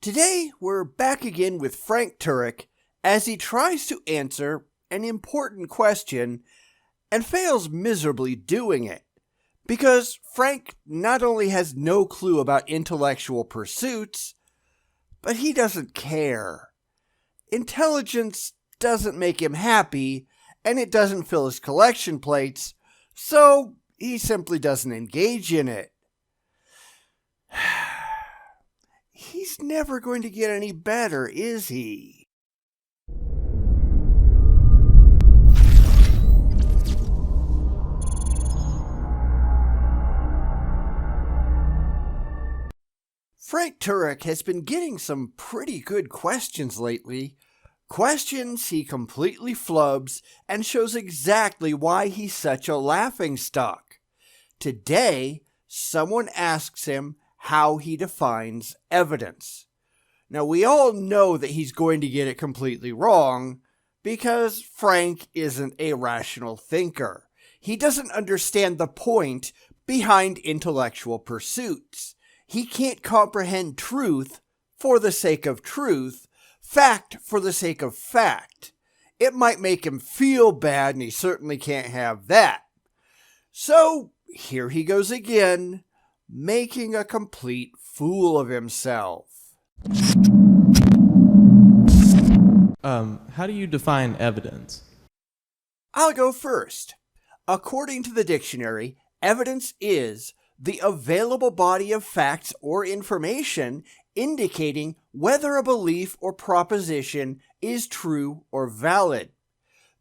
Today, we're back again with Frank Turek as he tries to answer an important question and fails miserably doing it. Because Frank not only has no clue about intellectual pursuits, but he doesn't care. Intelligence doesn't make him happy, and it doesn't fill his collection plates, so he simply doesn't engage in it. He's never going to get any better, is he? Frank Turek has been getting some pretty good questions lately. Questions he completely flubs and shows exactly why he's such a laughingstock. Today, someone asks him how he defines evidence. Now, we all know that he's going to get it completely wrong because Frank isn't a rational thinker. He doesn't understand the point behind intellectual pursuits. He can't comprehend truth for the sake of truth, fact for the sake of fact. It might make him feel bad, and he certainly can't have that. So, here he goes again, making a complete fool of himself. How do you define evidence? I'll go first. According to the dictionary, evidence is the available body of facts or information indicating whether a belief or proposition is true or valid.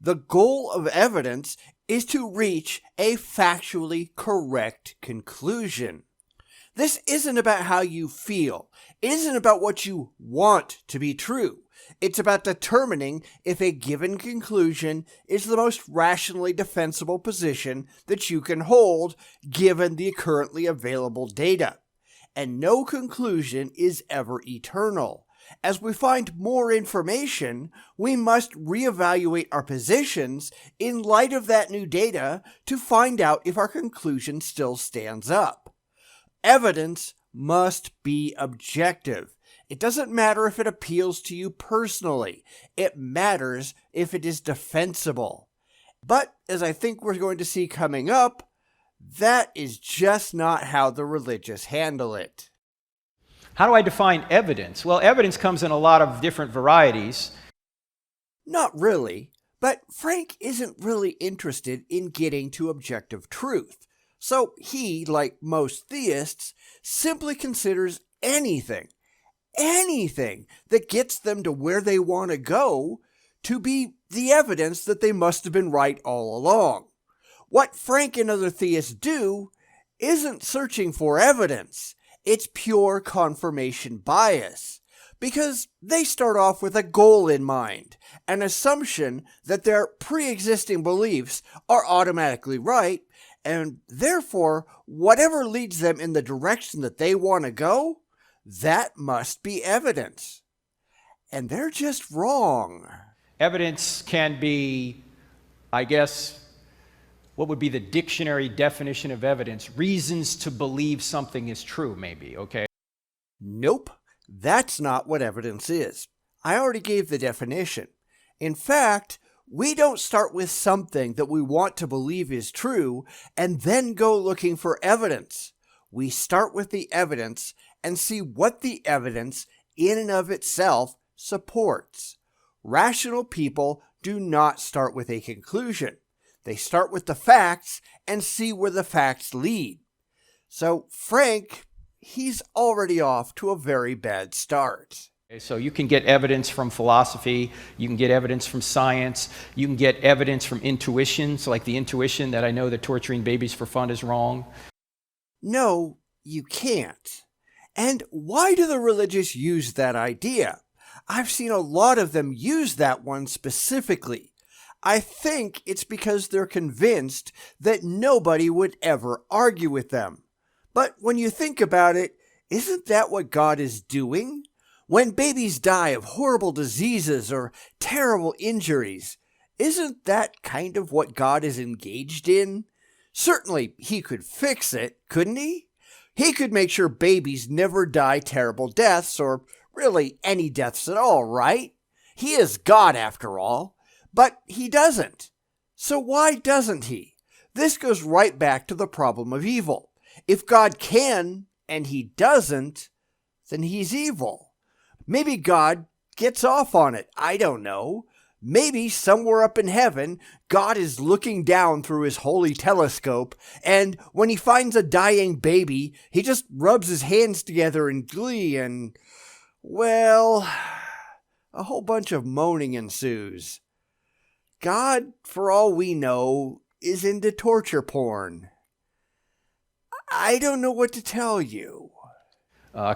The goal of evidence is to reach a factually correct conclusion. This isn't about how you feel. It isn't about what you want to be true. It's about determining if a given conclusion is the most rationally defensible position that you can hold given the currently available data. And no conclusion is ever eternal. As we find more information, we must reevaluate our positions in light of that new data to find out if our conclusion still stands up. Evidence must be objective. It doesn't matter if it appeals to you personally. It matters if it is defensible. But, as I think we're going to see coming up, that is just not how the religious handle it. How do I define evidence? Well, evidence comes in a lot of different varieties. Not really, but Frank isn't really interested in getting to objective truth. So he, like most theists, simply considers anything that gets them to where they want to go to be the evidence that they must have been right all along. What Frank and other theists do isn't searching for evidence. It's pure confirmation bias, because they start off with a goal in mind, an assumption that their pre-existing beliefs are automatically right, and therefore, whatever leads them in the direction that they want to go, that must be evidence. And they're just wrong. Evidence can be, I guess, what would be the dictionary definition of evidence? Reasons to believe something is true, maybe, okay? Nope, that's not what evidence is. I already gave the definition. In fact, we don't start with something that we want to believe is true and then go looking for evidence. We start with the evidence and see what the evidence in and of itself supports. Rational people do not start with a conclusion. They start with the facts and see where the facts lead. So Frank, he's already off to a very bad start. So you can get evidence from philosophy, you can get evidence from science, you can get evidence from intuitions, like the intuition that I know that torturing babies for fun is wrong. No, you can't. And why do the religious use that idea? I've seen a lot of them use that one specifically. I think it's because they're convinced that nobody would ever argue with them. But when you think about it, isn't that what God is doing? When babies die of horrible diseases or terrible injuries, isn't that kind of what God is engaged in? Certainly, he could fix it, couldn't he? He could make sure babies never die terrible deaths or really any deaths at all, right? He is God after all, but he doesn't. So why doesn't he? This goes right back to the problem of evil. If God can and he doesn't, then he's evil. Maybe God gets off on it. I don't know. Maybe somewhere up in heaven, God is looking down through his holy telescope, and when he finds a dying baby, he just rubs his hands together in glee and, well, a whole bunch of moaning ensues. God, for all we know, is into torture porn. I don't know what to tell you.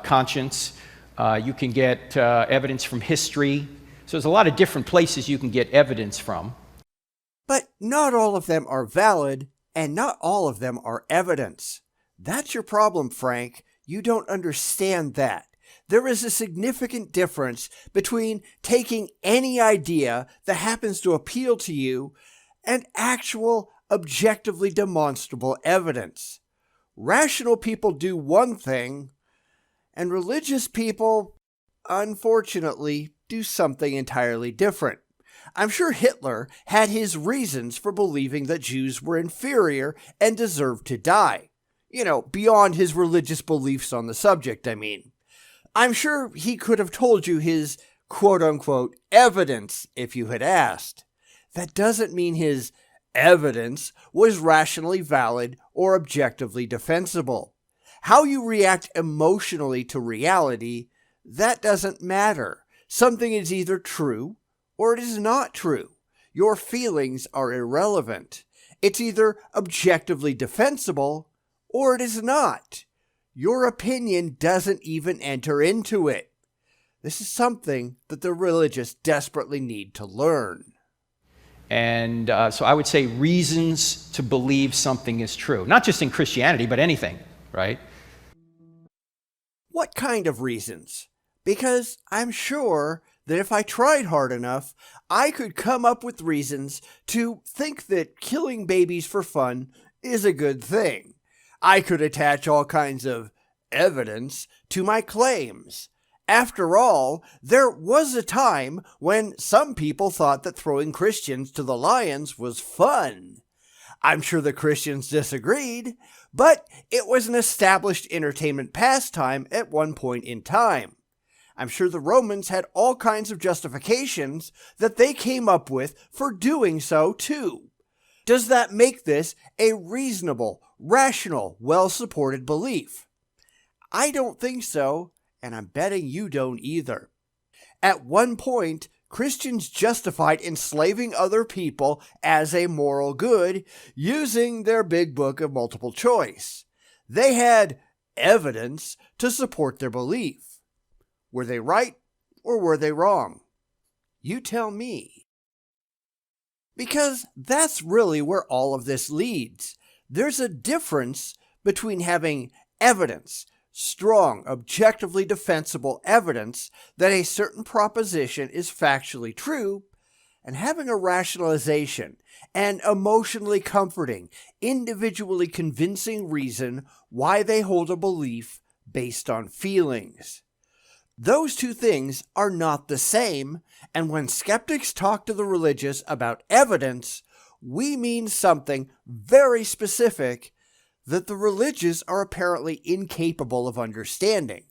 Conscience. You can get evidence from history. So there's a lot of different places you can get evidence from. But not all of them are valid, and not all of them are evidence. That's your problem, Frank. You don't understand that. There is a significant difference between taking any idea that happens to appeal to you and actual, objectively demonstrable evidence. Rational people do one thing, and religious people, unfortunately, do something entirely different. I'm sure Hitler had his reasons for believing that Jews were inferior and deserved to die. Beyond his religious beliefs on the subject, I mean. I'm sure he could have told you his quote-unquote evidence if you had asked. That doesn't mean his evidence was rationally valid or objectively defensible. How you react emotionally to reality, that doesn't matter. Something is either true or it is not true. Your feelings are irrelevant. It's either objectively defensible or it is not. Your opinion doesn't even enter into it. This is something that the religious desperately need to learn. And so I would say reasons to believe something is true. Not just in Christianity, but anything, right? What kind of reasons? Because I'm sure that if I tried hard enough, I could come up with reasons to think that killing babies for fun is a good thing. I could attach all kinds of evidence to my claims. After all, there was a time when some people thought that throwing Christians to the lions was fun. I'm sure the Christians disagreed, but it was an established entertainment pastime at one point in time. I'm sure the Romans had all kinds of justifications that they came up with for doing so too. Does that make this a reasonable, rational, well-supported belief? I don't think so, and I'm betting you don't either. At one point, Christians justified enslaving other people as a moral good using their big book of multiple choice. They had evidence to support their belief. Were they right or were they wrong? You tell me. Because that's really where all of this leads. There's a difference between having evidence, strong, objectively defensible evidence that a certain proposition is factually true, and having a rationalization, an emotionally comforting, individually convincing reason why they hold a belief based on feelings. Those two things are not the same, and when skeptics talk to the religious about evidence, we mean something very specific that the religious are apparently incapable of understanding.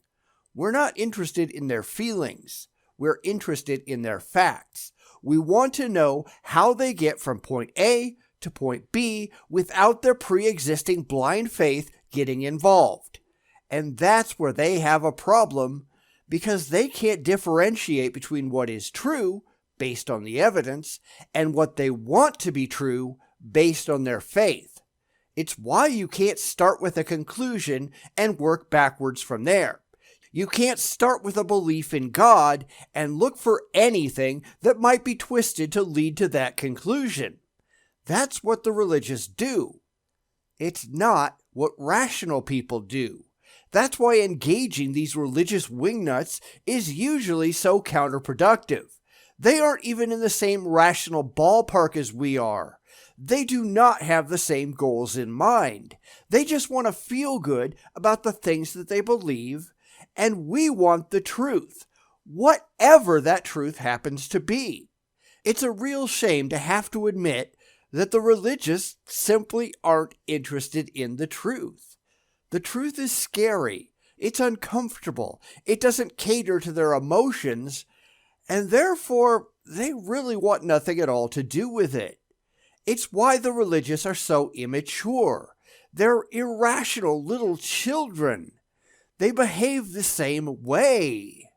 We're not interested in their feelings. We're interested in their facts. We want to know how they get from point A to point B without their pre-existing blind faith getting involved. And that's where they have a problem, because they can't differentiate between what is true based on the evidence and what they want to be true based on their faith. It's why you can't start with a conclusion and work backwards from there. You can't start with a belief in God and look for anything that might be twisted to lead to that conclusion. That's what the religious do. It's not what rational people do. That's why engaging these religious wingnuts is usually so counterproductive. They aren't even in the same rational ballpark as we are. They do not have the same goals in mind. They just want to feel good about the things that they believe, and we want the truth. whatever that truth happens to be. It's a real shame to have to admit that the religious simply aren't interested in the truth. The truth is scary. It's uncomfortable. It doesn't cater to their emotions, and therefore they really want nothing at all to do with it. It's why the religious are so immature. They're irrational little children. They behave the same way.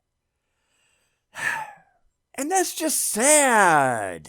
And that's just sad.